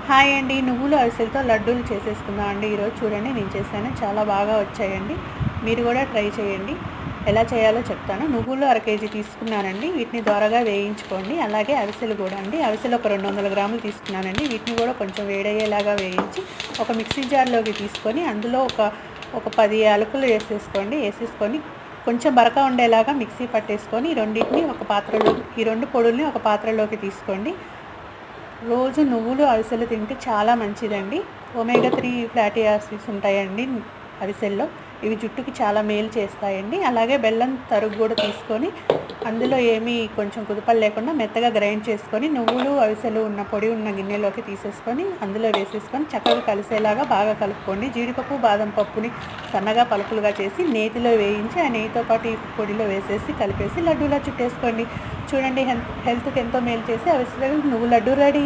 Hi అండి. నువ్వులు అరిసెలతో లడ్డూలు చేసేసుకుందాం అండి. ఈరోజు చూడండి నేను చేశాను. చాలా బాగా వచ్చాయండి. మీరు కూడా ట్రై చేయండి. ఎలా చేయాలో చెప్తాను. నువ్వులు 1/2 కేజీ తీసుకున్నానండి. వీటిని దోరగా వేయించుకోండి. అలాగే అరిసెలు కూడా అండి. అరిసెలు ఒక 200 గ్రాములు తీసుకున్నానండి. వీటిని కూడా కొంచెం వేడయ్యేలాగా వేయించి ఒక మిక్సీ జార్లోకి తీసుకొని అందులో ఒక 10 యాలకులు వేసేసుకొని కొంచెం బరక ఉండేలాగా మిక్సీ పట్టేసుకొని ఈ 2 పొడుల్ని ఒక పాత్రలోకి తీసుకోండి. రోజు నువ్వులు అరిసెలు తింటే చాలా మంచిదండి. ఒమేగా 3 ఫ్యాటీ యాసిడ్స్ ఉంటాయండి అరిసెల్లో. ఇవి జుట్టుకి చాలా మేలు చేస్తాయండి. అలాగే బెల్లం తరుగు కూడా తీసుకొని అందులో కొంచెం కుదుపలు లేకుండా మెత్తగా గ్రైండ్ చేసుకొని నువ్వులు అరిసెలు ఉన్న పొడి ఉన్న గిన్నెలోకి తీసేసుకొని అందులో వేసేసుకొని చక్కగా కలిసేలాగా బాగా కలుపుకోండి. జీడిపప్పు బాదం పప్పుని సన్నగా పలుకులుగా చేసి నేతిలో వేయించి ఆ నెయ్యితో పాటు ఈ పొడిలో వేసేసి కలిపేసి లడ్డూలా చుట్టేసుకోండి. చూడండి, హెల్త్కి ఎంతో మేలు చేసి అరిసెలు నువ్వు లడ్డు రెడీ.